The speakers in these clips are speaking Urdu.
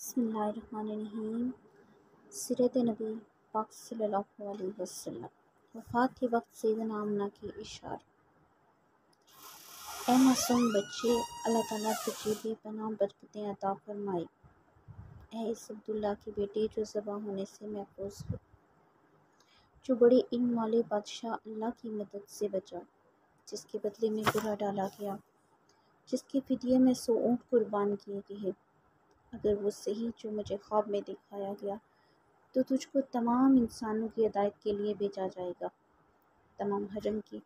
بسم اللہ الرحمن الرحیم۔ سیرت نبی پاک صلی اللہ علیہ وسلم۔ وفات کے وقت سیدنا آمنہ کے اشعار۔ اے معصوم بچے، اللہ تعالیٰ تجھے بے پناہ برکتیں عطا فرمائے۔ اے اس عبداللہ کے بیٹے جو ذبح ہونے سے محفوظ ہو، جو بڑے علم والے بادشاہ اللہ کی مدد سے بچا، جس کے بدلے میں برا ڈالا گیا، جس کے فدیے میں 100 اونٹ قربان کیے گئے۔ اگر وہ صحیح جو مجھے خواب میں دکھایا گیا تو تجھ کو تمام انسانوں کی ہدایت کے لیے بھیجا جائے گا۔ تمام حرم کی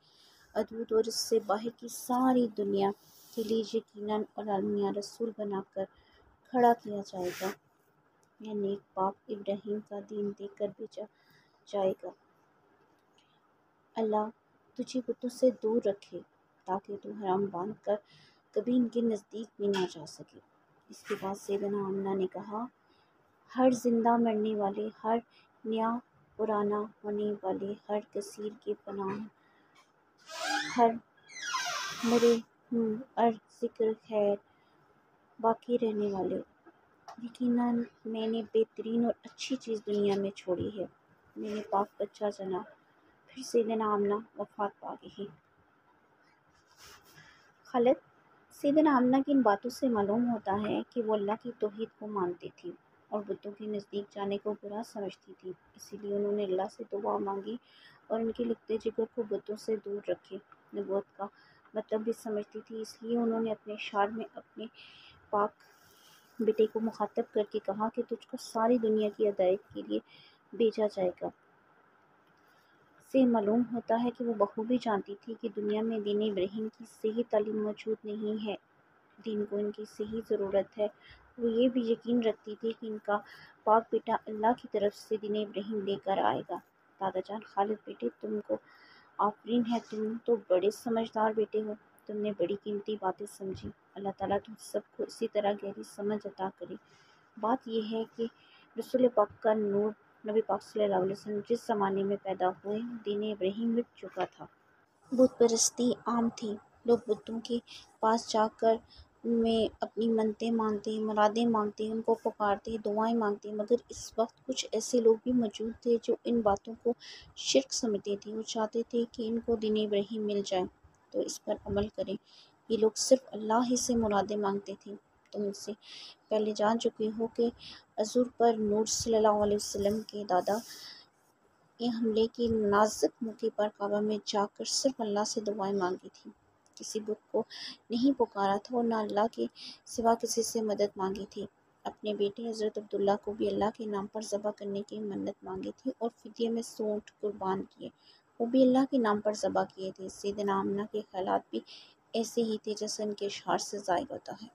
حدود اور اس سے باہر کی ساری دنیا کے لیے یقیناً اور عالمیہ رسول بنا کر کھڑا کیا جائے گا۔ یہ نیک باپ ابراہیم کا دین دے کر بھیجا جائے گا۔ اللہ تجھے بتوں سے دور رکھے تاکہ تو حرام باندھ کر کبھی ان کے نزدیک بھی نہ جا سکے۔ اس کے بعد سیدنا آمنہ نے کہا، ہر زندہ مرنے والے، ہر نیا پرانا ہونے والے، ہر کثیر کے پناہ، ہر مرے ہوں اور ذکر خیر باقی رہنے والے، یقیناً میں نے بہترین اور اچھی چیز دنیا میں چھوڑی ہے، میں نے پاک بچہ جنا۔ پھر سیدنا آمنہ وفات پا گئی۔ خالد، سیدنا آمنہ کی ان باتوں سے معلوم ہوتا ہے کہ وہ اللہ کی توحید کو مانتی تھی اور بتوں کے نزدیک جانے کو برا سمجھتی تھی، اسی لیے انہوں نے اللہ سے دعا مانگی اور ان کے لگتے جگر کو بتوں سے دور رکھے۔ نبوت کا مطلب بھی سمجھتی تھی، اس لیے انہوں نے اپنے اشعار میں اپنے پاک بیٹے کو مخاطب کر کے کہا کہ تجھ کو ساری دنیا کی ہدایت کے لیے بھیجا جائے گا۔ سے معلوم ہوتا ہے کہ وہ بخوبی جانتی تھی کہ دنیا میں دین ابراہیم کی صحیح تعلیم موجود نہیں ہے، دین کو ان کی صحیح ضرورت ہے۔ وہ یہ بھی یقین رکھتی تھی کہ ان کا پاک بیٹا اللہ کی طرف سے دین ابراہیم لے کر آئے گا۔ دادا جان خالد بیٹے، تم کو آفرین ہے، تم تو بڑے سمجھدار بیٹے ہو، تم نے بڑی قیمتی باتیں سمجھی۔ اللہ تعالیٰ تم سب کو اسی طرح گہری سمجھ عطا کرے۔ بات یہ ہے کہ رسول پاک کا نور نبی پاک صلی اللہ علیہ وسلم جس زمانے میں پیدا ہوئے، دین ابراہیم مٹ چکا تھا۔ بت پرستی عام تھی، لوگ بتوں کے پاس جا کر ان میں اپنی منتیں مانتے، مرادیں مانگتے، ان کو پکارتے، دعائیں مانگتے، مگر اس وقت کچھ ایسے لوگ بھی موجود تھے جو ان باتوں کو شرک سمجھتے تھے۔ وہ چاہتے تھے کہ ان کو دین ابراہیم مل جائے تو اس پر عمل کریں۔ یہ لوگ صرف اللہ ہی سے مرادیں مانگتے تھے۔ تم ان سے پہلے جان چکے ہو کہ حضور پر نور صلی اللہ علیہ وسلم کے دادا یہ حملے کے نازک موقع پر کعبہ میں جا کر صرف اللہ سے دعائیں مانگی تھی، کسی بت کو نہیں پکارا تھا اور نہ اللہ کے سوا کسی سے مدد مانگی تھی۔ اپنے بیٹے حضرت عبداللہ کو بھی اللہ کے نام پر ذبح کرنے کی منت مانگی تھی اور فدیے میں 100 اونٹ قربان کیے، وہ بھی اللہ کے نام پر ذبح کیے تھے۔ سیدنا آمنہ کے خیالات بھی ایسے ہی تھے جیسے ان کے اشعار سے ظاہر ہوتا ہے۔